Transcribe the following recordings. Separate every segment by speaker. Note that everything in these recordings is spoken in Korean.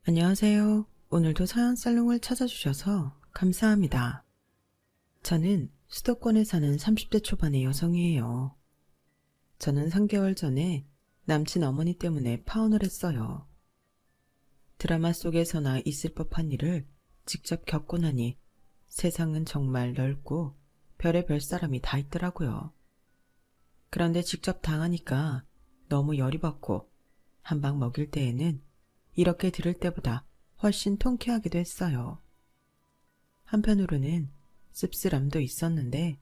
Speaker 1: 안녕하세요. 오늘도 서현살롱을 찾아주셔서 감사합니다. 저는 수도권에 사는 30대 초반의 여성이에요. 저는 3개월 전에 남친 어머니 때문에 파혼을 했어요. 드라마 속에서나 있을 법한 일을 직접 겪고 나니 세상은 정말 넓고 별의별 사람이 다 있더라고요. 그런데 직접 당하니까 너무 열이 받고 한 방 먹일 때에는 이렇게 들을 때보다 훨씬 통쾌하기도 했어요. 한편으로는 씁쓸함도 있었는데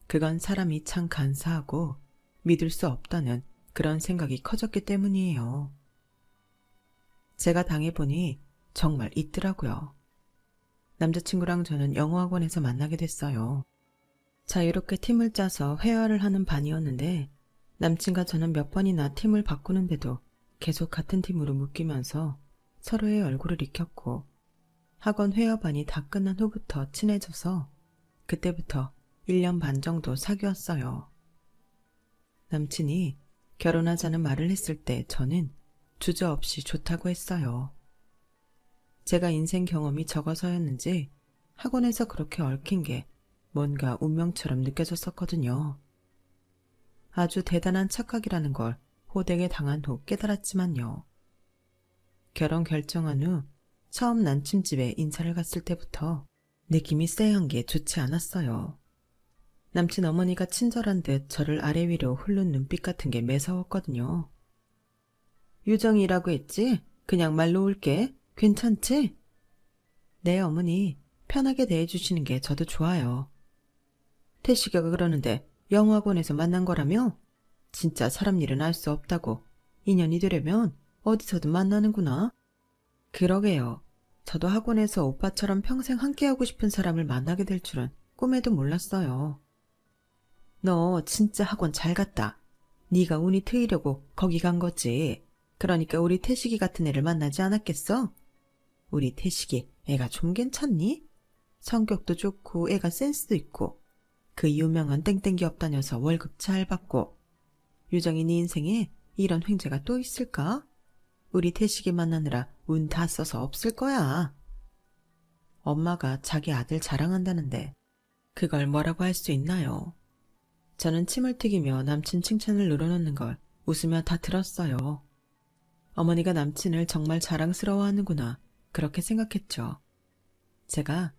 Speaker 1: 그건 사람이 참 간사하고 믿을 수 없다는 그런 생각이 커졌기 때문이에요. 제가 당해보니 정말 있더라고요. 남자친구랑 저는 영어학원에서 만나게 됐어요. 자유롭게 팀을 짜서 회화를 하는 반이었는데 남친과 저는 몇 번이나 팀을 바꾸는데도 계속 같은 팀으로 묶이면서 서로의 얼굴을 익혔고 학원 회화반이 다 끝난 후부터 친해져서 그때부터 1년 반 정도 사귀었어요. 남친이 결혼하자는 말을 했을 때 저는 주저없이 좋다고 했어요. 제가 인생 경험이 적어서였는지 학원에서 그렇게 얽힌 게 뭔가 운명처럼 느껴졌었거든요. 아주 대단한 착각이라는 걸 호되게 당한 후 깨달았지만요. 결혼 결정한 후 처음 남친집에 인사를 갔을 때부터 느낌이 쎄한 게 좋지 않았어요. 남친 어머니가 친절한 듯 저를 아래 위로 훑는 눈빛 같은 게 매서웠거든요. 유정이라고 했지? 그냥 말로 올게. 괜찮지? 네, 어머니. 편하게 대해주시는 게 저도 좋아요. 태식이가 그러는데 영어학원에서 만난 거라며? 진짜 사람 일은 알 수 없다고. 인연이 되려면 어디서든 만나는구나. 그러게요. 저도 학원에서 오빠처럼 평생 함께하고 싶은 사람을 만나게 될 줄은 꿈에도 몰랐어요. 너 진짜 학원 잘 갔다. 네가 운이 트이려고 거기 간 거지. 그러니까 우리 태식이 같은 애를 만나지 않았겠어? 우리 태식이 애가 좀 괜찮니? 성격도 좋고 애가 센스도 있고 그 유명한 땡땡기 업 다녀서 월급 잘 받고 유정이 네 인생에 이런 횡재가 또 있을까? 우리 태식이 만나느라 운 다 써서 없을 거야. 엄마가 자기 아들 자랑한다는데 그걸 뭐라고 할 수 있나요? 저는 침을 튀기며 남친 칭찬을 늘어놓는 걸 웃으며 다 들었어요. 어머니가 남친을 정말 자랑스러워하는구나 그렇게 생각했죠. 제가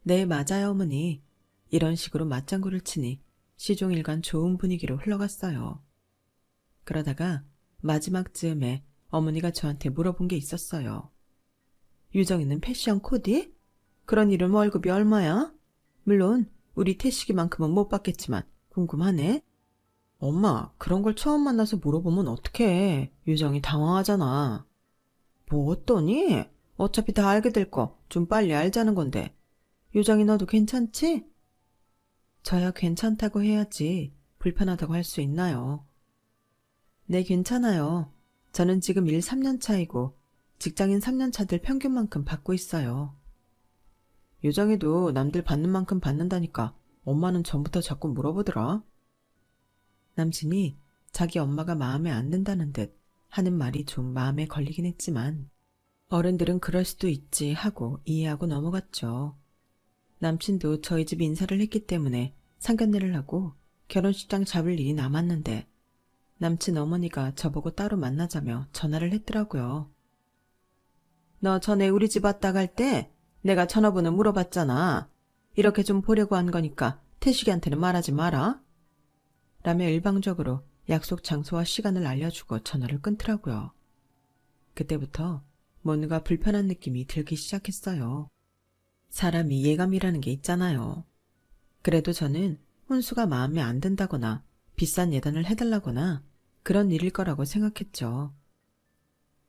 Speaker 1: 네 맞아요 어머니 이런 식으로 맞장구를 치니 시종일관 좋은 분위기로 흘러갔어요. 그러다가 마지막 즈음에 어머니가 저한테 물어본 게 있었어요. 유정이는 패션 코디? 그런 이름 월급이 얼마야? 물론 우리 태식이만큼은 못 받겠지만 궁금하네. 엄마 그런 걸 처음 만나서 물어보면 어떡해. 유정이 당황하잖아. 뭐 어떠니? 어차피 다 알게 될 거 좀 빨리 알자는 건데. 유정이 너도 괜찮지? 저야 괜찮다고 해야지 불편하다고 할 수 있나요? 네 괜찮아요. 저는 지금 일 3년 차이고 직장인 3년 차들 평균만큼 받고 있어요. 유정이도 남들 받는 만큼 받는다니까 엄마는 전부터 자꾸 물어보더라. 남친이 자기 엄마가 마음에 안 든다는 듯 하는 말이 좀 마음에 걸리긴 했지만 어른들은 그럴 수도 있지 하고 이해하고 넘어갔죠. 남친도 저희 집 인사를 했기 때문에 상견례를 하고 결혼식장 잡을 일이 남았는데 남친 어머니가 저보고 따로 만나자며 전화를 했더라고요. 너 전에 우리 집 왔다 갈 때 내가 전화번호 물어봤잖아. 이렇게 좀 보려고 한 거니까 태식이한테는 말하지 마라. 라며 일방적으로 약속 장소와 시간을 알려주고 전화를 끊더라고요. 그때부터 뭔가 불편한 느낌이 들기 시작했어요. 사람이 예감이라는 게 있잖아요. 그래도 저는 혼수가 마음에 안 든다거나 비싼 예단을 해달라거나 그런 일일 거라고 생각했죠.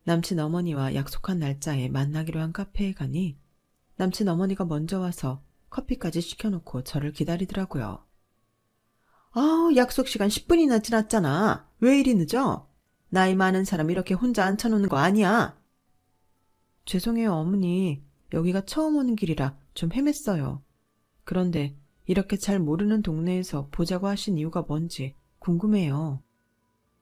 Speaker 1: 남친 어머니와 약속한 날짜에 만나기로 한 카페에 가니 남친 어머니가 먼저 와서 커피까지 시켜놓고 저를 기다리더라고요. 아우 약속 시간 10분이나 지났잖아. 왜 이리 늦어? 나이 많은 사람 이렇게 혼자 앉혀놓는 거 아니야. 죄송해요 어머니. 여기가 처음 오는 길이라 좀 헤맸어요. 그런데 이렇게 잘 모르는 동네에서 보자고 하신 이유가 뭔지 궁금해요.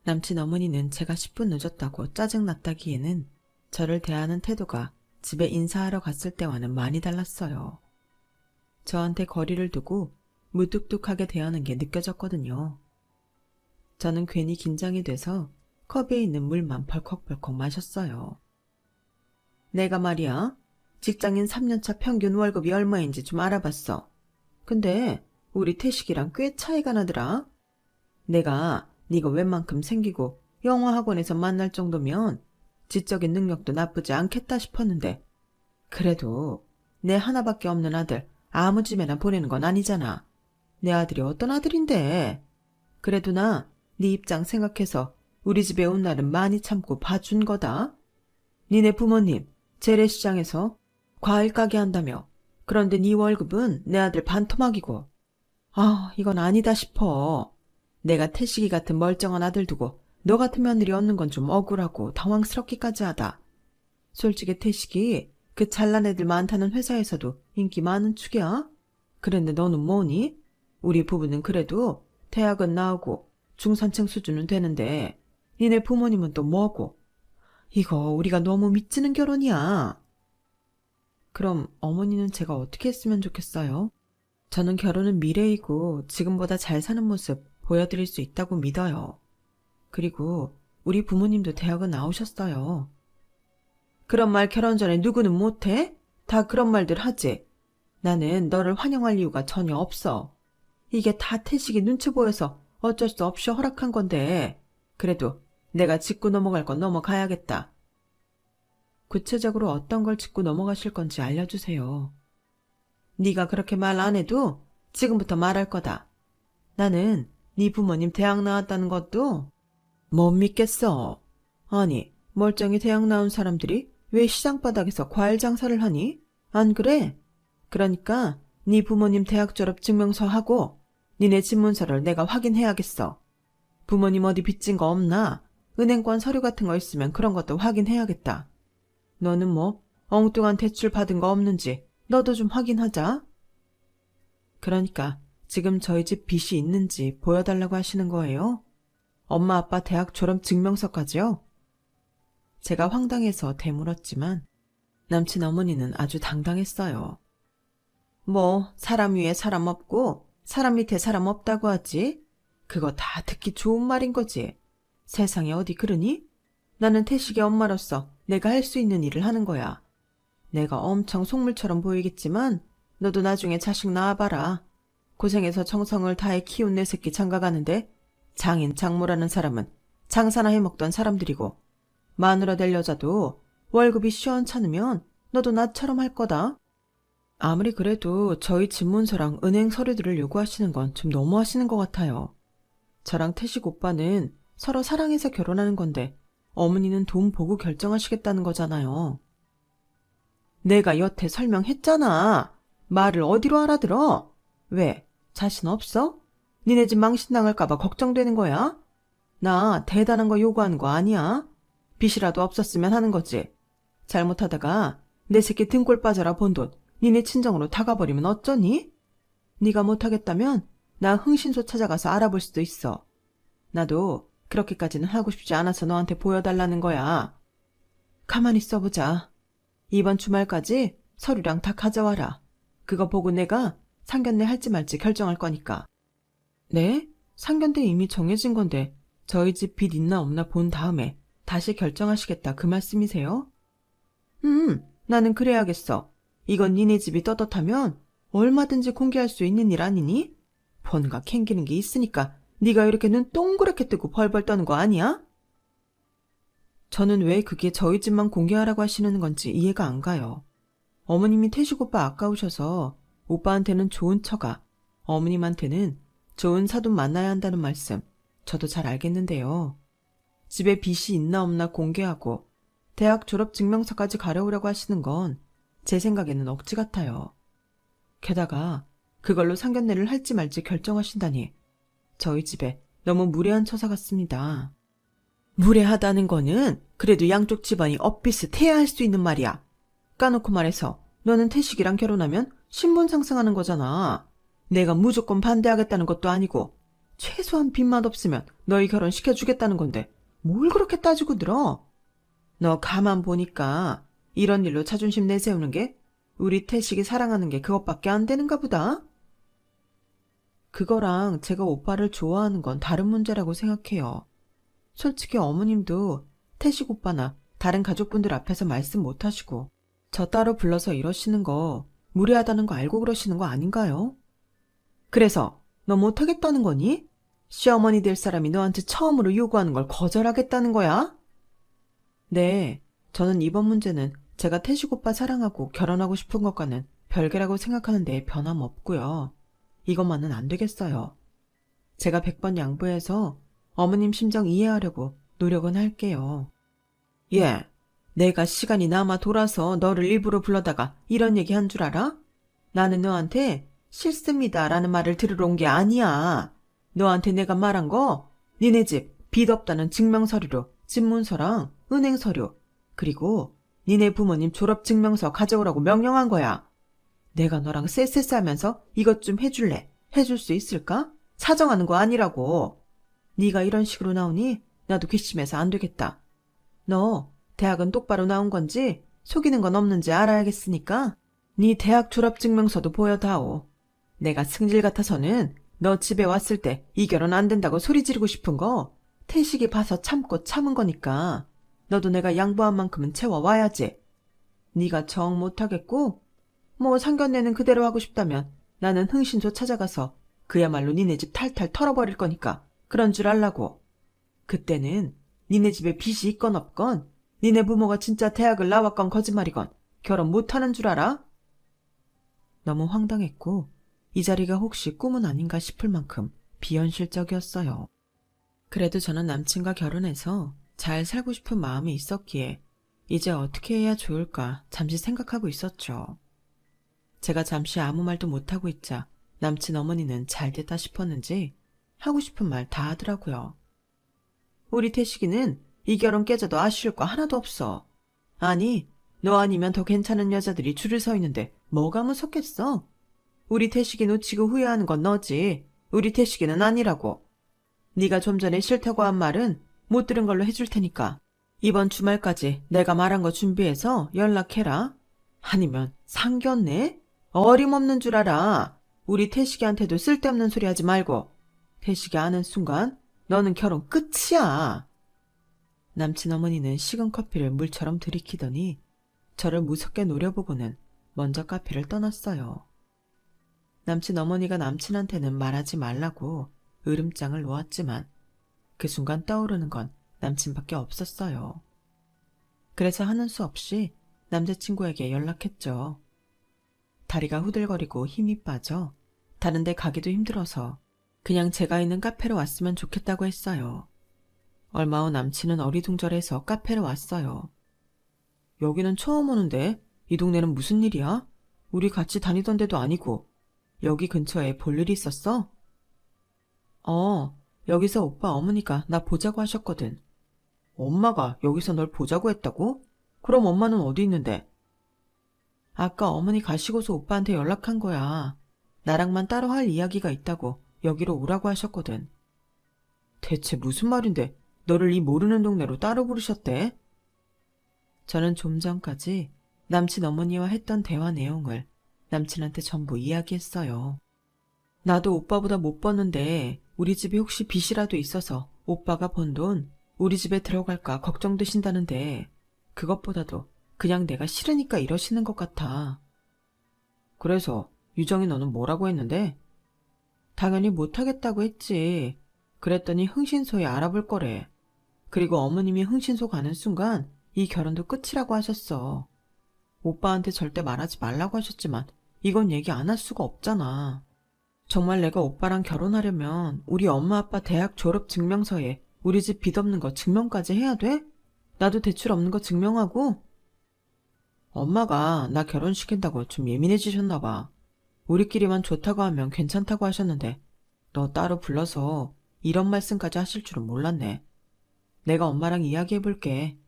Speaker 1: 남친 어머니는 제가 10분 늦었다고 짜증났다기에는 저를 대하는 태도가 집에 인사하러 갔을 때와는 많이 달랐어요. 저한테 거리를 두고 무뚝뚝하게 대하는 게 느껴졌거든요. 저는 괜히 긴장이 돼서 컵에 있는 물만 벌컥벌컥 마셨어요. 내가 말이야, 직장인 3년차 평균 월급이 얼마인지 좀 알아봤어. 근데 우리 태식이랑 꽤 차이가 나더라. 내가 네가 웬만큼 생기고 영어학원에서 만날 정도면 지적인 능력도 나쁘지 않겠다 싶었는데, 그래도 내 하나밖에 없는 아들 아무 집에나 보내는 건 아니잖아. 내 아들이 어떤 아들인데. 그래도 나 네 입장 생각해서 우리 집에 온 날은 많이 참고 봐준 거다. 니네 부모님 재래시장에서 과일 가게 한다며. 그런데 네 월급은 내 아들 반토막이고. 아, 이건 아니다 싶어. 내가 태식이 같은 멀쩡한 아들 두고 너 같은 며느리 얻는 건 좀 억울하고 당황스럽기까지 하다. 솔직히 태식이 그 잘난 애들 많다는 회사에서도 인기 많은 축이야. 그런데 너는 뭐니? 우리 부부는 그래도 대학은 나오고 중산층 수준은 되는데 니네 부모님은 또 뭐고? 이거 우리가 너무 미치는 결혼이야. 그럼 어머니는 제가 어떻게 했으면 좋겠어요? 저는 결혼은 미래이고 지금보다 잘 사는 모습 보여드릴 수 있다고 믿어요. 그리고 우리 부모님도 대학은 나오셨어요. 그런 말 결혼 전에 누구는 못해? 다 그런 말들 하지. 나는 너를 환영할 이유가 전혀 없어. 이게 다 태식이 눈치 보여서 어쩔 수 없이 허락한 건데, 그래도 내가 짚고 넘어갈 건 넘어가야겠다. 구체적으로 어떤 걸 짚고 넘어가실 건지 알려주세요. 네가 그렇게 말 안 해도 지금부터 말할 거다. 나는 네 부모님 대학 나왔다는 것도 못 믿겠어. 아니, 멀쩡히 대학 나온 사람들이 왜 시장 바닥에서 과일 장사를 하니? 안 그래? 그러니까 네 부모님 대학 졸업 증명서 하고 니네 집문서를 내가 확인해야겠어. 부모님 어디 빚진 거 없나? 은행권 서류 같은 거 있으면 그런 것도 확인해야겠다. 너는 뭐 엉뚱한 대출 받은 거 없는지 너도 좀 확인하자. 그러니까 지금 저희 집 빚이 있는지 보여달라고 하시는 거예요? 엄마 아빠 대학 졸업 증명서까지요? 제가 황당해서 되물었지만 남친 어머니는 아주 당당했어요. 뭐 사람 위에 사람 없고 사람 밑에 사람 없다고 하지? 그거 다 듣기 좋은 말인 거지. 세상에 어디 그러니? 나는 태식의 엄마로서 내가 할 수 있는 일을 하는 거야. 내가 엄청 속물처럼 보이겠지만 너도 나중에 자식 낳아봐라. 고생해서 정성을 다해 키운 내 새끼 장가가는데 장인 장모라는 사람은 장사나 해먹던 사람들이고, 마누라 될 여자도 월급이 시원찮으면 너도 나처럼 할 거다. 아무리 그래도 저희 집문서랑 은행 서류들을 요구하시는 건 좀 너무하시는 것 같아요. 저랑 태식 오빠는 서로 사랑해서 결혼하는 건데 어머니는 돈 보고 결정하시겠다는 거잖아요. 내가 여태 설명했잖아. 말을 어디로 알아들어? 왜? 자신 없어? 니네 집 망신당할까봐 걱정되는 거야? 나 대단한 거 요구하는 거 아니야. 빚이라도 없었으면 하는 거지. 잘못하다가 내 새끼 등골 빠져라 본 돈 니네 친정으로 다 가버리면 어쩌니? 네가 못하겠다면 나 흥신소 찾아가서 알아볼 수도 있어. 나도 그렇게까지는 하고 싶지 않아서 너한테 보여달라는 거야. 가만히 있어보자. 이번 주말까지 서류랑 다 가져와라. 그거 보고 내가 상견례 할지 말지 결정할 거니까. 네? 상견례 이미 정해진 건데 저희 집 빚 있나 없나 본 다음에 다시 결정하시겠다 그 말씀이세요? 나는 그래야겠어. 이건 니네 집이 떳떳하면 얼마든지 공개할 수 있는 일 아니니? 뭔가 캥기는 게 있으니까 네가 이렇게 눈 동그랗게 뜨고 벌벌 떠는 거 아니야? 저는 왜 그게 저희 집만 공개하라고 하시는 건지 이해가 안 가요. 어머님이 태식 오빠 아까우셔서 오빠한테는 좋은 처가, 어머님한테는 좋은 사돈 만나야 한다는 말씀 저도 잘 알겠는데요. 집에 빚이 있나 없나 공개하고 대학 졸업 증명서까지 가려오라고 하시는 건 제 생각에는 억지 같아요. 게다가 그걸로 상견례를 할지 말지 결정하신다니 저희 집에 너무 무례한 처사 같습니다. 무례하다는 거는 그래도 양쪽 집안이 엇비슷해야 할 수 있는 말이야. 까놓고 말해서 너는 태식이랑 결혼하면 신분 상승하는 거잖아. 내가 무조건 반대하겠다는 것도 아니고 최소한 빚만 없으면 너희 결혼 시켜주겠다는 건데 뭘 그렇게 따지고 들어? 너 가만 보니까 이런 일로 자존심 내세우는 게 우리 태식이 사랑하는 게 그것밖에 안 되는가 보다. 그거랑 제가 오빠를 좋아하는 건 다른 문제라고 생각해요. 솔직히 어머님도 태식 오빠나 다른 가족분들 앞에서 말씀 못하시고 저 따로 불러서 이러시는 거 무례하다는 거 알고 그러시는 거 아닌가요? 그래서 너 못하겠다는 거니? 시어머니 될 사람이 너한테 처음으로 요구하는 걸 거절하겠다는 거야? 네, 저는 이번 문제는 제가 태식 오빠 사랑하고 결혼하고 싶은 것과는 별개라고 생각하는데 변함없고요. 이것만은 안 되겠어요. 제가 100번 양보해서 어머님 심정 이해하려고 노력은 할게요. 예, 내가 시간이 남아 돌아서 너를 일부러 불러다가 이런 얘기 한 줄 알아? 나는 너한테 싫습니다 라는 말을 들으러 온 게 아니야. 너한테 내가 말한 거 니네 집 빚 없다는 증명서류로 집문서랑 은행서류 그리고 니네 부모님 졸업증명서 가져오라고 명령한 거야. 내가 너랑 쎄쎄쎄 하면서 이것 좀 해줄래? 해줄 수 있을까? 사정하는 거 아니라고. 네가 이런 식으로 나오니 나도 괘씸해서 안 되겠다. 너 대학은 똑바로 나온 건지 속이는 건 없는지 알아야겠으니까 네 대학 졸업증명서도 보여다오. 내가 승질 같아서는 너 집에 왔을 때 이 결혼 안 된다고 소리 지르고 싶은 거 태식이 봐서 참고 참은 거니까 너도 내가 양보한 만큼은 채워와야지. 네가 정 못하겠고 뭐 상견례는 그대로 하고 싶다면 나는 흥신소 찾아가서 그야말로 니네 집 탈탈 털어버릴 거니까 그런 줄 알라고. 그때는 니네 집에 빚이 있건 없건 니네 부모가 진짜 대학을 나왔건 거짓말이건 결혼 못하는 줄 알아? 너무 황당했고 이 자리가 혹시 꿈은 아닌가 싶을 만큼 비현실적이었어요. 그래도 저는 남친과 결혼해서 잘 살고 싶은 마음이 있었기에 이제 어떻게 해야 좋을까 잠시 생각하고 있었죠. 제가 잠시 아무 말도 못하고 있자 남친 어머니는 잘 됐다 싶었는지 하고 싶은 말 다 하더라고요. 우리 태식이는 이 결혼 깨져도 아쉬울 거 하나도 없어. 아니, 너 아니면 더 괜찮은 여자들이 줄을 서 있는데 뭐가 무섭겠어? 우리 태식이 놓치고 후회하는 건 너지. 우리 태식이는 아니라고. 네가 좀 전에 싫다고 한 말은 못 들은 걸로 해줄 테니까 이번 주말까지 내가 말한 거 준비해서 연락해라. 아니면 상견례? 어림없는 줄 알아. 우리 태식이한테도 쓸데없는 소리 하지 말고. 태식이 아는 순간 너는 결혼 끝이야. 남친 어머니는 식은 커피를 물처럼 들이키더니 저를 무섭게 노려보고는 먼저 카페를 떠났어요. 남친 어머니가 남친한테는 말하지 말라고 으름장을 놓았지만 그 순간 떠오르는 건 남친밖에 없었어요. 그래서 하는 수 없이 남자친구에게 연락했죠. 다리가 후들거리고 힘이 빠져 다른 데 가기도 힘들어서 그냥 제가 있는 카페로 왔으면 좋겠다고 했어요. 얼마 후 남친은 어리둥절해서 카페로 왔어요. 여기는 처음 오는데 이 동네는 무슨 일이야? 우리 같이 다니던 데도 아니고 여기 근처에 볼 일이 있었어? 여기서 오빠 어머니가 나 보자고 하셨거든. 엄마가 여기서 널 보자고 했다고? 그럼 엄마는 어디 있는데? 아까 어머니 가시고서 오빠한테 연락한 거야. 나랑만 따로 할 이야기가 있다고 여기로 오라고 하셨거든. 대체 무슨 말인데 너를 이 모르는 동네로 따로 부르셨대? 저는 좀 전까지 남친 어머니와 했던 대화 내용을 남친한테 전부 이야기했어요. 나도 오빠보다 못 버는데 우리 집에 혹시 빚이라도 있어서 오빠가 번 돈 우리 집에 들어갈까 걱정되신다는데 그것보다도 그냥 내가 싫으니까 이러시는 것 같아. 그래서 유정이 너는 뭐라고 했는데? 당연히 못하겠다고 했지. 그랬더니 흥신소에 알아볼 거래. 그리고 어머님이 흥신소 가는 순간 이 결혼도 끝이라고 하셨어. 오빠한테 절대 말하지 말라고 하셨지만 이건 얘기 안 할 수가 없잖아. 정말 내가 오빠랑 결혼하려면 우리 엄마 아빠 대학 졸업 증명서에 우리 집 빚 없는 거 증명까지 해야 돼? 나도 대출 없는 거 증명하고? 엄마가 나 결혼시킨다고 좀 예민해지셨나 봐. 우리끼리만 좋다고 하면 괜찮다고 하셨는데 너 따로 불러서 이런 말씀까지 하실 줄은 몰랐네. 내가 엄마랑 이야기해볼게.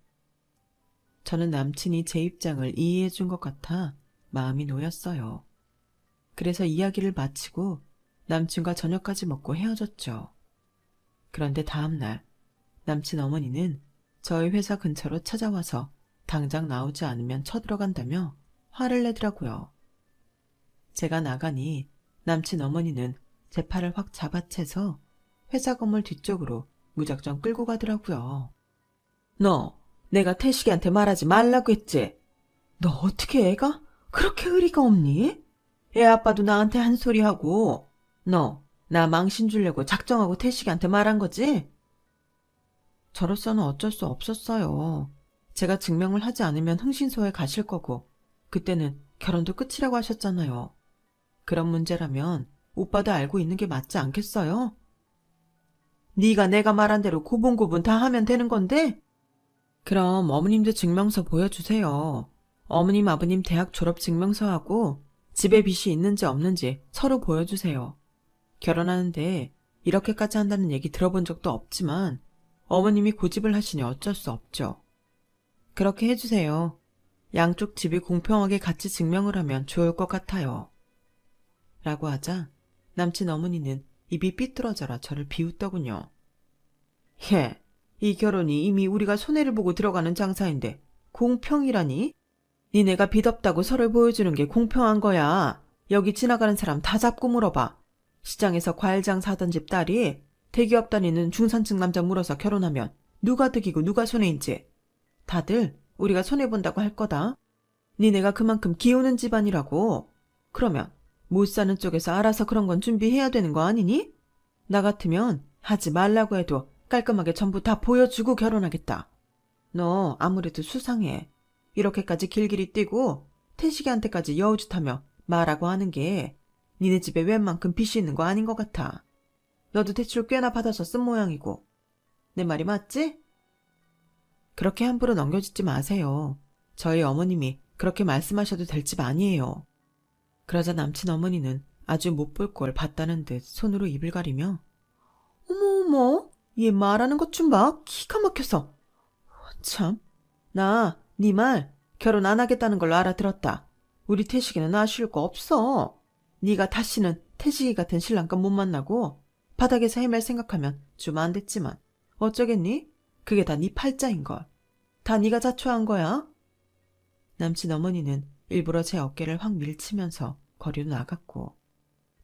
Speaker 1: 저는 남친이 제 입장을 이해해준 것 같아 마음이 놓였어요. 그래서 이야기를 마치고 남친과 저녁까지 먹고 헤어졌죠. 그런데 다음날 남친 어머니는 저희 회사 근처로 찾아와서 당장 나오지 않으면 쳐들어간다며 화를 내더라고요. 제가 나가니 남친 어머니는 제 팔을 확 잡아채서 회사 건물 뒤쪽으로 무작정 끌고 가더라고요. 너, 내가 태식이한테 말하지 말라고 했지? 너 어떻게 애가 그렇게 의리가 없니? 애 아빠도 나한테 한 소리 하고, 너, 나 망신 주려고 작정하고 태식이한테 말한 거지? 저로서는 어쩔 수 없었어요. 제가 증명을 하지 않으면 흥신소에 가실 거고, 그때는 결혼도 끝이라고 하셨잖아요. 그런 문제라면 오빠도 알고 있는 게 맞지 않겠어요? 네가 내가 말한 대로 고분고분 다 하면 되는 건데? 그럼 어머님도 증명서 보여주세요. 어머님 아버님 대학 졸업 증명서하고 집에 빚이 있는지 없는지 서로 보여주세요. 결혼하는데 이렇게까지 한다는 얘기 들어본 적도 없지만 어머님이 고집을 하시니 어쩔 수 없죠. 그렇게 해주세요. 양쪽 집이 공평하게 같이 증명을 하면 좋을 것 같아요. 라고 하자 남친 어머니는 입이 삐뚤어져라 저를 비웃더군요. 이 결혼이 이미 우리가 손해를 보고 들어가는 장사인데 공평이라니? 니네가 빚없다고 서로를 보여주는 게 공평한 거야. 여기 지나가는 사람 다 잡고 물어봐. 시장에서 과일 장사하던 집 딸이 대기업 다니는 중산층 남자 물어서 결혼하면 누가 득이고 누가 손해인지. 다들 우리가 손해본다고 할 거다. 니네가 그만큼 기우는 집안이라고. 그러면 못 사는 쪽에서 알아서 그런 건 준비해야 되는 거 아니니? 나 같으면 하지 말라고 해도 깔끔하게 전부 다 보여주고 결혼하겠다. 너 아무래도 수상해. 이렇게까지 길길이 뛰고 태식이한테까지 여우짓하며 말하고 하는 게 니네 집에 웬만큼 빚이 있는 거 아닌 것 같아. 너도 대출 꽤나 받아서 쓴 모양이고. 내 말이 맞지? 그렇게 함부로 넘겨짓지 마세요. 저희 어머님이 그렇게 말씀하셔도 될 집 아니에요. 그러자 남친 어머니는 아주 못 볼 걸 봤다는 듯 손으로 입을 가리며 어머 얘 말하는 것 좀 봐. 기가 막혀서. 참, 나 네 말 결혼 안 하겠다는 걸로 알아들었다. 우리 태식이는 아쉬울 거 없어. 네가 다시는 태식이 같은 신랑감 못 만나고 바닥에서 헤맬 생각하면 좀 안 됐지만 어쩌겠니? 그게 다 네 팔자인걸. 다 네가 자초한 거야. 남친 어머니는 일부러 제 어깨를 확 밀치면서 거리로 나갔고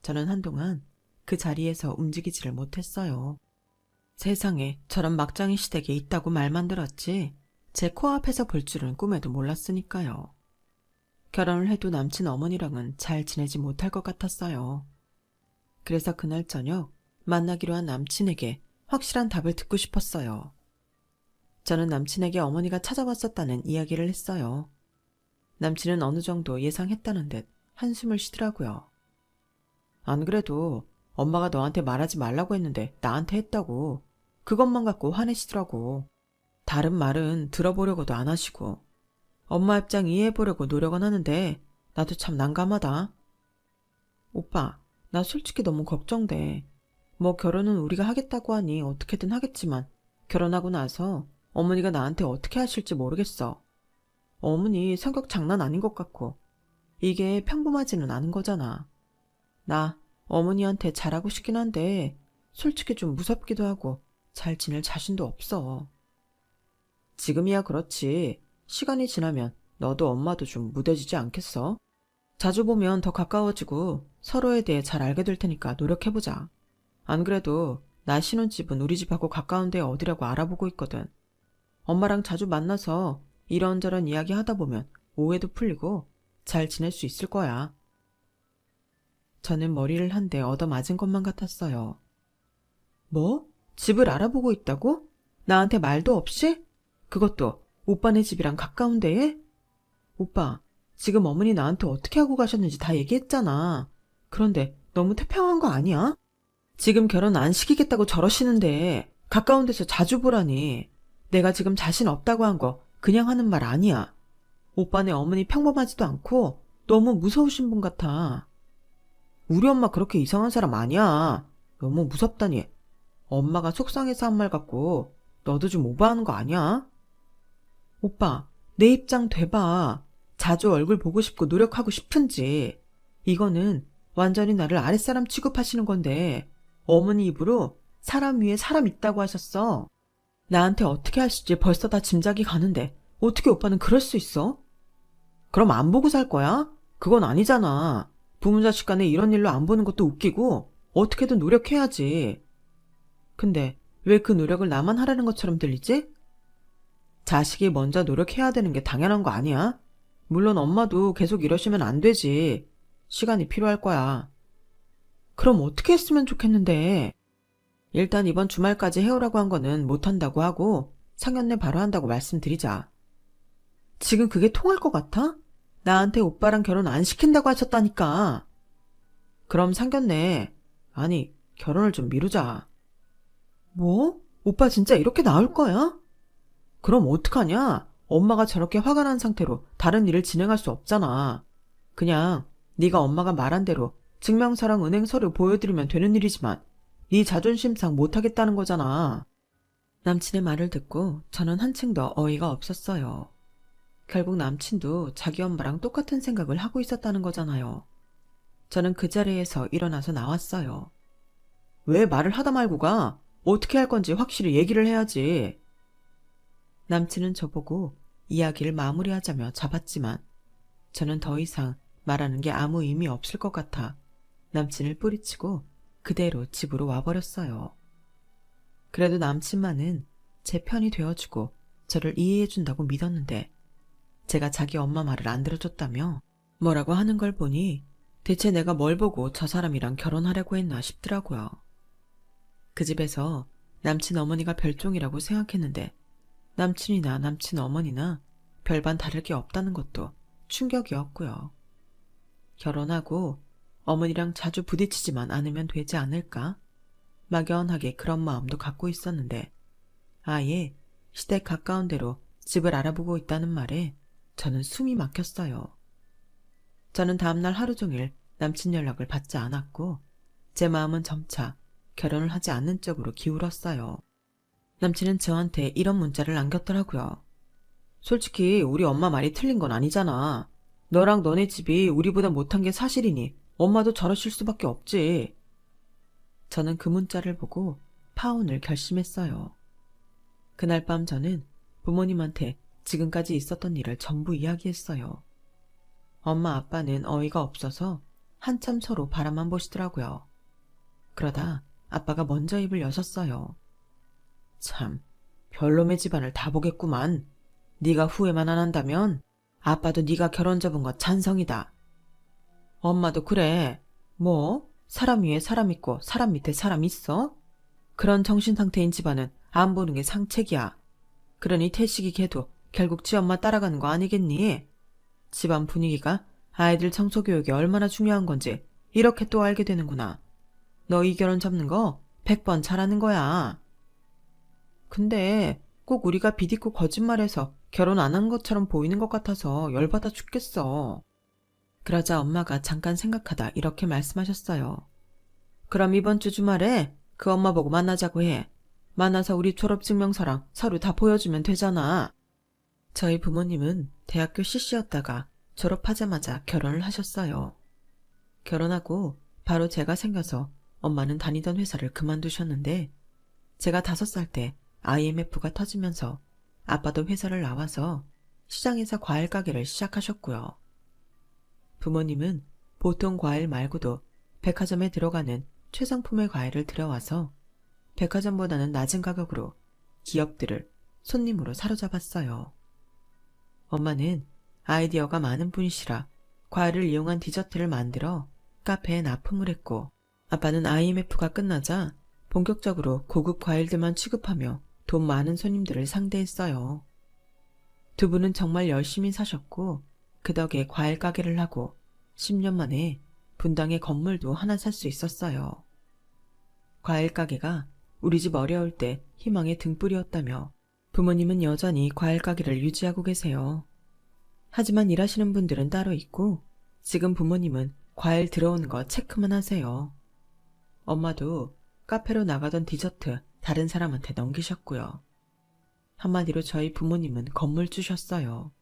Speaker 1: 저는 한동안 그 자리에서 움직이지를 못했어요. 세상에 저런 막장이 시댁에 있다고 말만 들었지 제 코앞에서 볼 줄은 꿈에도 몰랐으니까요. 결혼을 해도 남친 어머니랑은 잘 지내지 못할 것 같았어요. 그래서 그날 저녁 만나기로 한 남친에게 확실한 답을 듣고 싶었어요. 저는 남친에게 어머니가 찾아왔었다는 이야기를 했어요. 남친은 어느 정도 예상했다는 듯 한숨을 쉬더라고요. 안 그래도 엄마가 너한테 말하지 말라고 했는데 나한테 했다고. 그것만 갖고 화내시더라고. 다른 말은 들어보려고도 안 하시고. 엄마 입장 이해해보려고 노력은 하는데 나도 참 난감하다. 오빠, 나 솔직히 너무 걱정돼. 뭐 결혼은 우리가 하겠다고 하니 어떻게든 하겠지만 결혼하고 나서 어머니가 나한테 어떻게 하실지 모르겠어. 어머니 성격 장난 아닌 것 같고 이게 평범하지는 않은 거잖아. 나 어머니한테 잘하고 싶긴 한데 솔직히 좀 무섭기도 하고 잘 지낼 자신도 없어. 지금이야 그렇지. 시간이 지나면 너도 엄마도 좀 무뎌지지 않겠어? 자주 보면 더 가까워지고 서로에 대해 잘 알게 될 테니까 노력해보자. 안 그래도 나 신혼집은 우리 집하고 가까운 데 어디라고 알아보고 있거든. 엄마랑 자주 만나서 이런저런 이야기 하다 보면 오해도 풀리고 잘 지낼 수 있을 거야. 저는 머리를 한 대 얻어맞은 것만 같았어요. 뭐? 집을 알아보고 있다고? 나한테 말도 없이? 그것도 오빠네 집이랑 가까운 데에? 오빠, 지금 어머니 나한테 어떻게 하고 가셨는지 다 얘기했잖아. 그런데 너무 태평한 거 아니야? 지금 결혼 안 시키겠다고 저러시는데 가까운 데서 자주 보라니. 내가 지금 자신 없다고 한 거 그냥 하는 말 아니야. 오빠네 어머니 평범하지도 않고 너무 무서우신 분 같아. 우리 엄마 그렇게 이상한 사람 아니야. 너무 무섭다니. 엄마가 속상해서 한 말 같고 너도 좀 오버하는 거 아니야? 오빠, 내 입장 돼봐. 자주 얼굴 보고 싶고 노력하고 싶은지. 이거는 완전히 나를 아랫사람 취급하시는 건데 어머니 입으로 사람 위에 사람 있다고 하셨어. 나한테 어떻게 하실지 벌써 다 짐작이 가는데 어떻게 오빠는 그럴 수 있어? 그럼 안 보고 살 거야? 그건 아니잖아. 부모 자식 간에 이런 일로 안 보는 것도 웃기고 어떻게든 노력해야지. 근데 왜 그 노력을 나만 하라는 것처럼 들리지? 자식이 먼저 노력해야 되는 게 당연한 거 아니야? 물론 엄마도 계속 이러시면 안 되지. 시간이 필요할 거야. 그럼 어떻게 했으면 좋겠는데. 일단 이번 주말까지 해오라고 한 거는 못한다고 하고 상견례 바로 한다고 말씀드리자. 지금 그게 통할 것 같아? 나한테 오빠랑 결혼 안 시킨다고 하셨다니까. 그럼 상견례, 아니 결혼을 좀 미루자. 뭐? 오빠 진짜 이렇게 나올 거야? 그럼 어떡하냐? 엄마가 저렇게 화가 난 상태로 다른 일을 진행할 수 없잖아. 그냥 네가 엄마가 말한 대로 증명서랑 은행 서류 보여드리면 되는 일이지만 네 자존심상 못하겠다는 거잖아. 남친의 말을 듣고 저는 한층 더 어이가 없었어요. 결국 남친도 자기 엄마랑 똑같은 생각을 하고 있었다는 거잖아요. 저는 그 자리에서 일어나서 나왔어요. 왜 말을 하다 말고 가? 어떻게 할 건지 확실히 얘기를 해야지. 남친은 저보고 이야기를 마무리하자며 잡았지만 저는 더 이상 말하는 게 아무 의미 없을 것 같아 남친을 뿌리치고 그대로 집으로 와버렸어요. 그래도 남친만은 제 편이 되어주고 저를 이해해준다고 믿었는데 제가 자기 엄마 말을 안 들어줬다며 뭐라고 하는 걸 보니 대체 내가 뭘 보고 저 사람이랑 결혼하려고 했나 싶더라고요. 그 집에서 남친 어머니가 별종이라고 생각했는데 남친이나 남친 어머니나 별반 다를 게 없다는 것도 충격이었고요. 결혼하고 어머니랑 자주 부딪히지만 않으면 되지 않을까? 막연하게 그런 마음도 갖고 있었는데 아예 시댁 가까운 데로 집을 알아보고 있다는 말에 저는 숨이 막혔어요. 저는 다음날 하루 종일 남친 연락을 받지 않았고 제 마음은 점차 결혼을 하지 않는 쪽으로 기울었어요. 남친은 저한테 이런 문자를 남겼더라고요. 솔직히 우리 엄마 말이 틀린 건 아니잖아. 너랑 너네 집이 우리보다 못한 게 사실이니 엄마도 저러실 수밖에 없지. 저는 그 문자를 보고 파혼을 결심했어요. 그날 밤 저는 부모님한테 지금까지 있었던 일을 전부 이야기했어요. 엄마 아빠는 어이가 없어서 한참 서로 바라만 보시더라고요. 그러다 아빠가 먼저 입을 여셨어요. 참, 별놈의 집안을 다 보겠구만. 네가 후회만 안 한다면 아빠도 네가 결혼 접은 거 찬성이다. 엄마도 그래. 뭐? 사람 위에 사람 있고 사람 밑에 사람 있어? 그런 정신 상태인 집안은 안 보는 게 상책이야. 그러니 태식이 걔도 결국 지 엄마 따라가는 거 아니겠니? 집안 분위기가 아이들 청소교육이 얼마나 중요한 건지 이렇게 또 알게 되는구나. 너 이 결혼 잡는 거 100번 잘하는 거야. 근데 꼭 우리가 비디고 거짓말해서 결혼 안 한 것처럼 보이는 것 같아서 열받아 죽겠어. 그러자 엄마가 잠깐 생각하다 이렇게 말씀하셨어요. 그럼 이번 주 주말에 그 엄마 보고 만나자고 해. 만나서 우리 졸업증명서랑 서류 다 보여주면 되잖아. 저희 부모님은 대학교 CC였다가 졸업하자마자 결혼을 하셨어요. 결혼하고 바로 제가 생겨서 엄마는 다니던 회사를 그만두셨는데 제가 5살 때 IMF가 터지면서 아빠도 회사를 나와서 시장에서 과일 가게를 시작하셨고요. 부모님은 보통 과일 말고도 백화점에 들어가는 최상품의 과일을 들여와서 백화점보다는 낮은 가격으로 기업들을 손님으로 사로잡았어요. 엄마는 아이디어가 많은 분이시라 과일을 이용한 디저트를 만들어 카페에 납품을 했고 아빠는 IMF가 끝나자 본격적으로 고급 과일들만 취급하며 돈 많은 손님들을 상대했어요. 두 분은 정말 열심히 사셨고 그 덕에 과일 가게를 하고 10년 만에 분당에 건물도 하나 살 수 있었어요. 과일 가게가 우리 집 어려울 때 희망의 등불이었다며 부모님은 여전히 과일 가게를 유지하고 계세요. 하지만 일하시는 분들은 따로 있고 지금 부모님은 과일 들어오는 거 체크만 하세요. 엄마도 카페로 나가던 디저트 다른 사람한테 넘기셨고요. 한마디로 저희 부모님은 건물주셨어요.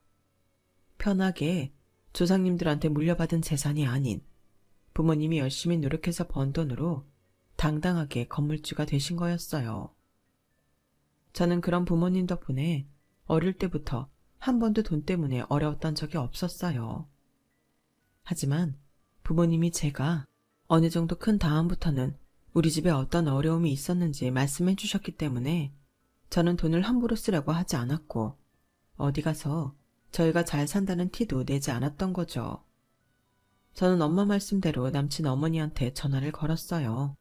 Speaker 1: 편하게 조상님들한테 물려받은 재산이 아닌 부모님이 열심히 노력해서 번 돈으로 당당하게 건물주가 되신 거였어요. 저는 그런 부모님 덕분에 어릴 때부터 한 번도 돈 때문에 어려웠던 적이 없었어요. 하지만 부모님이 제가 어느 정도 큰 다음부터는 우리 집에 어떤 어려움이 있었는지 말씀해 주셨기 때문에 저는 돈을 함부로 쓰려고 하지 않았고 어디 가서 저희가 잘 산다는 티도 내지 않았던 거죠. 저는 엄마 말씀대로 남친 어머니한테 전화를 걸었어요.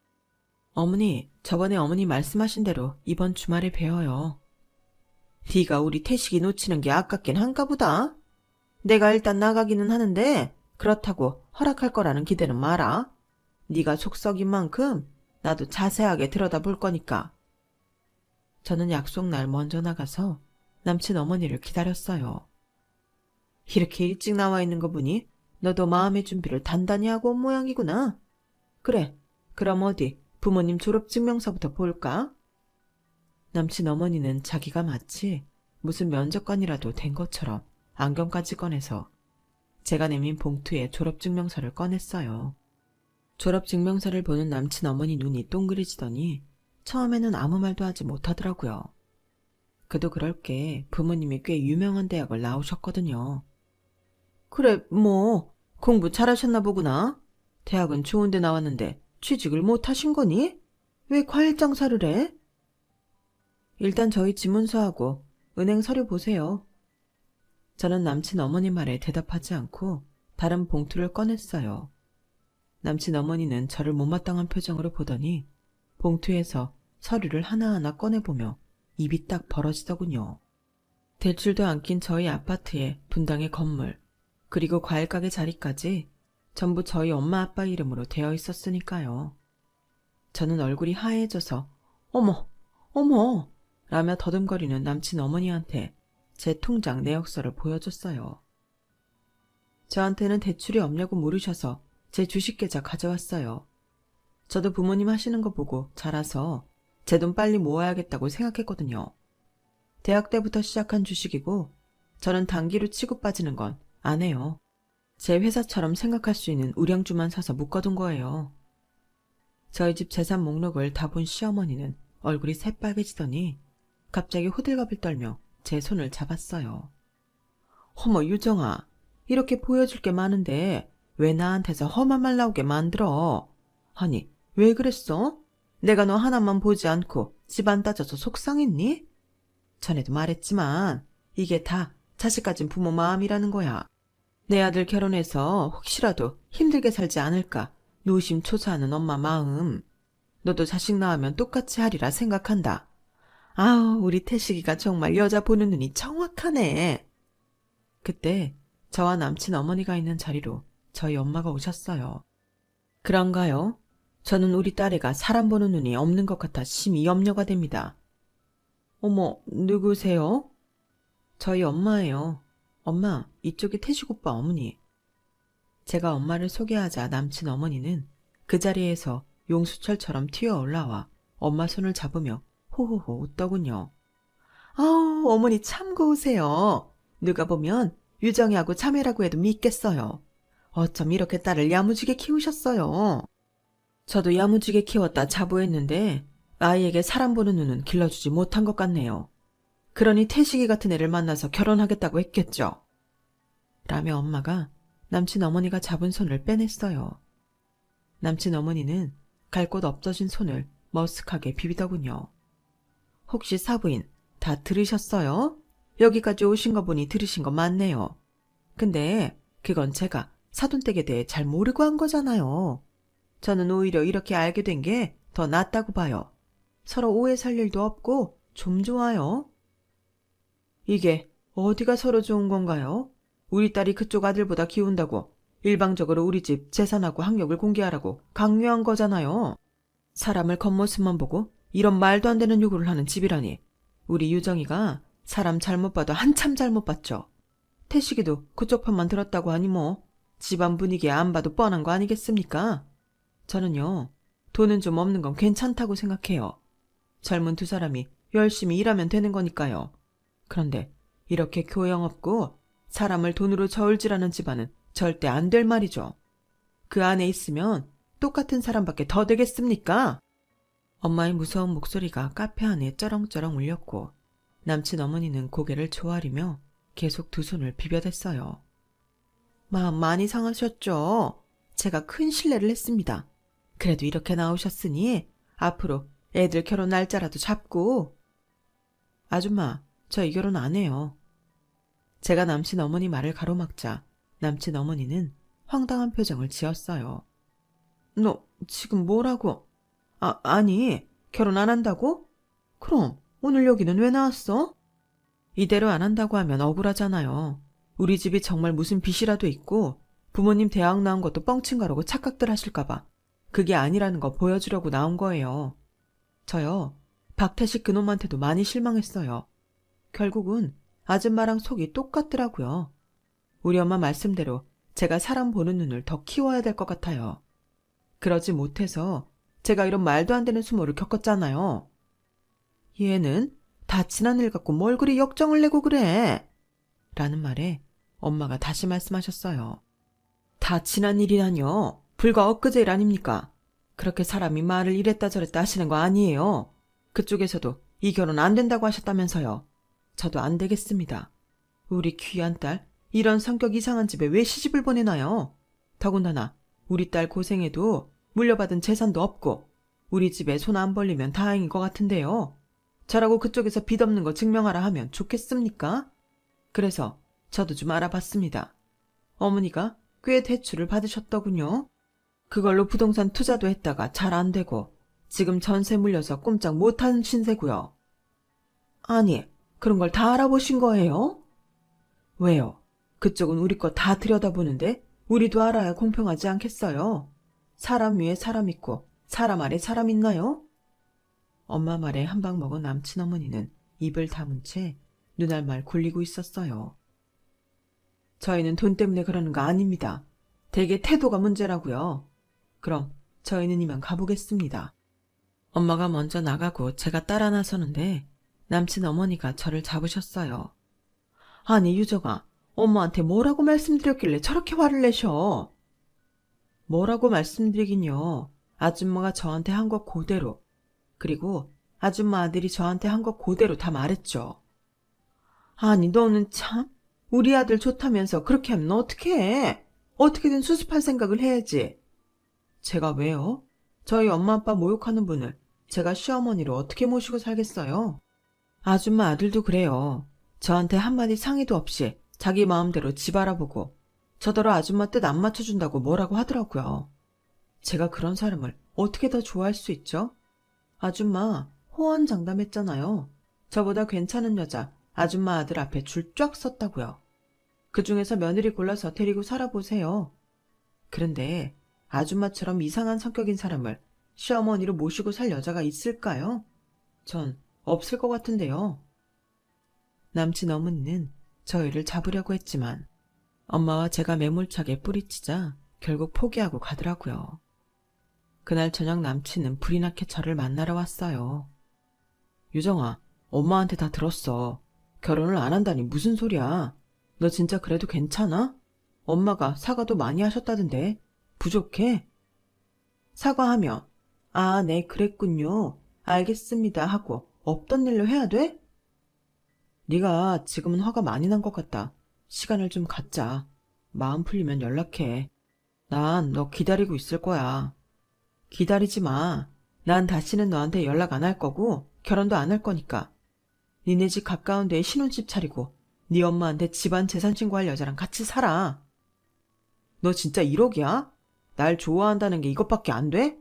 Speaker 1: 어머니, 저번에 어머니 말씀하신 대로 이번 주말에 뵈어요. 네가 우리 태식이 놓치는 게 아깝긴 한가 보다. 내가 일단 나가기는 하는데 그렇다고 허락할 거라는 기대는 마라. 네가 속 썩인 만큼 나도 자세하게 들여다볼 거니까. 저는 약속 날 먼저 나가서 남친 어머니를 기다렸어요. 이렇게 일찍 나와 있는 거 보니 너도 마음의 준비를 단단히 하고 온 모양이구나. 그래, 그럼 어디 부모님 졸업증명서부터 볼까? 남친 어머니는 자기가 마치 무슨 면접관이라도 된 것처럼 안경까지 꺼내서 제가 내민 봉투에 졸업증명서를 꺼냈어요. 졸업증명서를 보는 남친 어머니 눈이 동그래지더니 처음에는 아무 말도 하지 못하더라고요. 그도 그럴 게 부모님이 꽤 유명한 대학을 나오셨거든요. 그래, 뭐 공부 잘하셨나 보구나. 대학은 좋은 데 나왔는데 취직을 못 하신 거니? 왜 과일 장사를 해? 일단 저희 지문서하고 은행 서류 보세요. 저는 남친 어머니 말에 대답하지 않고 다른 봉투를 꺼냈어요. 남친 어머니는 저를 못마땅한 표정으로 보더니 봉투에서 서류를 하나하나 꺼내보며 입이 딱 벌어지더군요. 대출도 안 낀 저희 아파트의 분당의 건물, 그리고 과일가게 자리까지 전부 저희 엄마 아빠 이름으로 되어 있었으니까요. 저는 얼굴이 하얘져서 어머, 어머 라며 더듬거리는 남친 어머니한테 제 통장 내역서를 보여줬어요. 저한테는 대출이 없냐고 물으셔서 제 주식계좌 가져왔어요. 저도 부모님 하시는 거 보고 자라서 제 돈 빨리 모아야겠다고 생각했거든요. 대학 때부터 시작한 주식이고 저는 단기로 치고 빠지는 건 안 해요. 제 회사처럼 생각할 수 있는 우량주만 사서 묶어둔 거예요. 저희 집 재산 목록을 다 본 시어머니는 얼굴이 새빨개지더니 갑자기 호들갑을 떨며 제 손을 잡았어요. 어머 유정아, 이렇게 보여줄 게 많은데 왜 나한테서 험한 말 나오게 만들어? 아니 왜 그랬어? 내가 너 하나만 보지 않고 집안 따져서 속상했니? 전에도 말했지만 이게 다 자식 가진 부모 마음이라는 거야. 내 아들 결혼해서 혹시라도 힘들게 살지 않을까 노심초사하는 엄마 마음. 너도 자식 낳으면 똑같이 하리라 생각한다. 아우, 우리 태식이가 정말 여자 보는 눈이 정확하네. 그때 저와 남친 어머니가 있는 자리로 저희 엄마가 오셨어요. 그런가요? 저는 우리 딸애가 사람 보는 눈이 없는 것 같아 심히 염려가 됩니다. 어머, 누구세요? 저희 엄마예요. 엄마, 이쪽이 태식 오빠 어머니. 제가 엄마를 소개하자 남친 어머니는 그 자리에서 용수철처럼 튀어 올라와 엄마 손을 잡으며 호호호 웃더군요. 아우, 어머니 참 고우세요. 누가 보면 유정이하고 자매라고 해도 믿겠어요. 어쩜 이렇게 딸을 야무지게 키우셨어요. 저도 야무지게 키웠다 자부했는데 아이에게 사람 보는 눈은 길러주지 못한 것 같네요. 그러니 태식이 같은 애를 만나서 결혼하겠다고 했겠죠. 라며 엄마가 남친 어머니가 잡은 손을 빼냈어요. 남친 어머니는 갈 곳 없어진 손을 머쓱하게 비비더군요. 혹시 사부인 다 들으셨어요? 여기까지 오신 거 보니 들으신 거 맞네요. 근데 그건 제가 사돈댁에 대해 잘 모르고 한 거잖아요. 저는 오히려 이렇게 알게 된 게 더 낫다고 봐요. 서로 오해 살 일도 없고 좀 좋아요. 이게 어디가 서로 좋은 건가요? 우리 딸이 그쪽 아들보다 키운다고 일방적으로 우리 집 재산하고 학력을 공개하라고 강요한 거잖아요. 사람을 겉모습만 보고 이런 말도 안 되는 요구를 하는 집이라니. 우리 유정이가 사람 잘못 봐도 한참 잘못 봤죠. 태식이도 그쪽 편만 들었다고 하니 뭐 집안 분위기에 안 봐도 뻔한 거 아니겠습니까? 저는요, 돈은 좀 없는 건 괜찮다고 생각해요. 젊은 두 사람이 열심히 일하면 되는 거니까요. 그런데 이렇게 교양 없고 사람을 돈으로 저울질하는 집안은 절대 안 될 말이죠. 그 안에 있으면 똑같은 사람밖에 더 되겠습니까? 엄마의 무서운 목소리가 카페 안에 쩌렁쩌렁 울렸고 남친 어머니는 고개를 조아리며 계속 두 손을 비벼댔어요. 마음 많이 상하셨죠? 제가 큰 실례를 했습니다. 그래도 이렇게 나오셨으니 앞으로 애들 결혼 날짜라도 잡고. 아줌마, 저 이 결혼 안 해요. 제가 남친 어머니 말을 가로막자 남친 어머니는 황당한 표정을 지었어요. 너 지금 뭐라고? 아니, 결혼 안 한다고? 그럼 오늘 여기는 왜 나왔어? 이대로 안 한다고 하면 억울하잖아요. 우리 집이 정말 무슨 빚이라도 있고 부모님 대학 나온 것도 뻥친 거라고 착각들 하실까봐 그게 아니라는 거 보여주려고 나온 거예요. 저요, 박태식 그놈한테도 많이 실망했어요. 결국은 아줌마랑 속이 똑같더라고요. 우리 엄마 말씀대로 제가 사람 보는 눈을 더 키워야 될 것 같아요. 그러지 못해서 제가 이런 말도 안 되는 수모를 겪었잖아요. 얘는 다 지난 일 갖고 뭘 그리 역정을 내고 그래? 라는 말에 엄마가 다시 말씀하셨어요. 다 지난 일이라뇨. 불과 엊그제 일 아닙니까? 그렇게 사람이 말을 이랬다 저랬다 하시는 거 아니에요. 그쪽에서도 이 결혼 안 된다고 하셨다면서요. 저도 안 되겠습니다. 우리 귀한 딸, 이런 성격 이상한 집에 왜 시집을 보내나요? 더군다나 우리 딸 고생해도 물려받은 재산도 없고 우리 집에 손 안 벌리면 다행인 것 같은데요. 저라고 그쪽에서 빚 없는 거 증명하라 하면 좋겠습니까? 그래서 저도 좀 알아봤습니다. 어머니가 꽤 대출을 받으셨더군요. 그걸로 부동산 투자도 했다가 잘 안 되고 지금 전세 물려서 꼼짝 못한 신세고요. 아니, 그런 걸 다 알아보신 거예요? 왜요? 그쪽은 우리 거 다 들여다보는데 우리도 알아야 공평하지 않겠어요? 사람 위에 사람 있고 사람 아래 사람 있나요? 엄마 말에 한 방 먹은 남친 어머니는 입을 다문 채 눈알말 굴리고 있었어요. 저희는 돈 때문에 그러는 거 아닙니다. 대개 태도가 문제라고요. 그럼 저희는 이만 가보겠습니다. 엄마가 먼저 나가고 제가 따라 나서는데 남친 어머니가 저를 잡으셨어요. 아니 유정아, 엄마한테 뭐라고 말씀드렸길래 저렇게 화를 내셔? 뭐라고 말씀드리긴요. 아줌마가 저한테 한 것 그대로, 그리고 아줌마 아들이 저한테 한 것 그대로 다 말했죠. 아니 너는 참, 우리 아들 좋다면서 그렇게 하면 어떻게 해? 어떻게든 수습할 생각을 해야지. 제가 왜요? 저희 엄마 아빠 모욕하는 분을 제가 시어머니로 어떻게 모시고 살겠어요? 아줌마 아들도 그래요. 저한테 한마디 상의도 없이 자기 마음대로 집 알아보고 저더러 아줌마 뜻 안 맞춰준다고 뭐라고 하더라고요. 제가 그런 사람을 어떻게 더 좋아할 수 있죠? 아줌마 호언장담했잖아요. 저보다 괜찮은 여자 아줌마 아들 앞에 줄 쫙 섰다고요. 그중에서 며느리 골라서 데리고 살아보세요. 그런데 아줌마처럼 이상한 성격인 사람을 시어머니로 모시고 살 여자가 있을까요? 전 없을 것 같은데요. 남친 어머니는 저희를 잡으려고 했지만 엄마와 제가 매몰차게 뿌리치자 결국 포기하고 가더라고요. 그날 저녁 남친은 불이 나게 저를 만나러 왔어요. 유정아, 엄마한테 다 들었어. 결혼을 안 한다니 무슨 소리야. 너 진짜 그래도 괜찮아? 엄마가 사과도 많이 하셨다던데 부족해? 사과하면 아, 네 그랬군요. 알겠습니다 하고 없던 일로 해야 돼? 네가 지금은 화가 많이 난 것 같다. 시간을 좀 갖자. 마음 풀리면 연락해. 난 너 기다리고 있을 거야. 기다리지 마. 난 다시는 너한테 연락 안 할 거고 결혼도 안 할 거니까. 니네 집 가까운 데에 신혼집 차리고 네 엄마한테 집안 재산 신고할 여자랑 같이 살아. 너 진짜 1억이야? 날 좋아한다는 게 이것밖에 안 돼?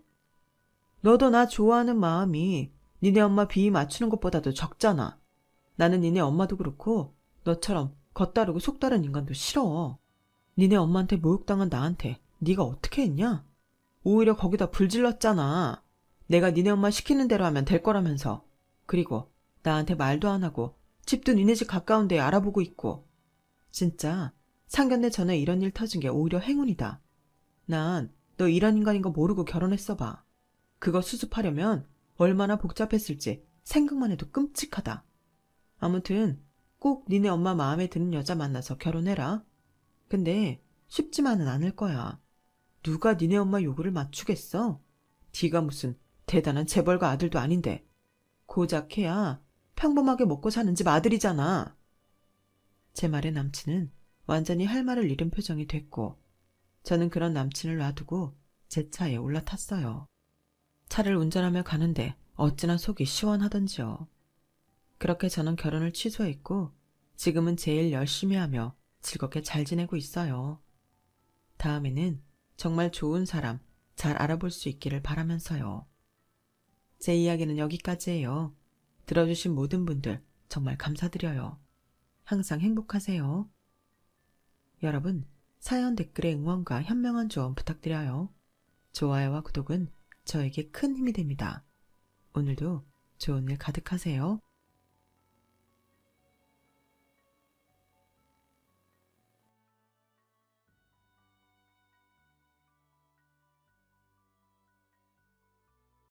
Speaker 1: 너도 나 좋아하는 마음이 니네 엄마 비위 맞추는 것보다도 적잖아. 나는 니네 엄마도 그렇고 너처럼 겉다르고 속다른 인간도 싫어. 니네 엄마한테 모욕당한 나한테 네가 어떻게 했냐? 오히려 거기다 불질렀잖아. 내가 니네 엄마 시키는 대로 하면 될 거라면서. 그리고 나한테 말도 안 하고 집도 니네 집 가까운 데에 알아보고 있고. 진짜 상견례 전에 이런 일 터진 게 오히려 행운이다. 난 너 이런 인간인 거 모르고 결혼했어 봐. 그거 수습하려면 얼마나 복잡했을지 생각만 해도 끔찍하다. 아무튼 꼭 니네 엄마 마음에 드는 여자 만나서 결혼해라. 근데 쉽지만은 않을 거야. 누가 니네 엄마 요구를 맞추겠어? 네가 무슨 대단한 재벌가 아들도 아닌데. 고작 해야 평범하게 먹고 사는 집 아들이잖아. 제 말에 남친은 완전히 할 말을 잃은 표정이 됐고 저는 그런 남친을 놔두고 제 차에 올라탔어요. 차를 운전하며 가는데 어찌나 속이 시원하던지요. 그렇게 저는 결혼을 취소했고 지금은 제 일 열심히 하며 즐겁게 잘 지내고 있어요. 다음에는 정말 좋은 사람 잘 알아볼 수 있기를 바라면서요. 제 이야기는 여기까지예요. 들어주신 모든 분들 정말 감사드려요. 항상 행복하세요. 여러분, 사연 댓글에 응원과 현명한 조언 부탁드려요. 좋아요와 구독은 저에게 큰 힘이 됩니다. 오늘도 좋은 일 가득하세요.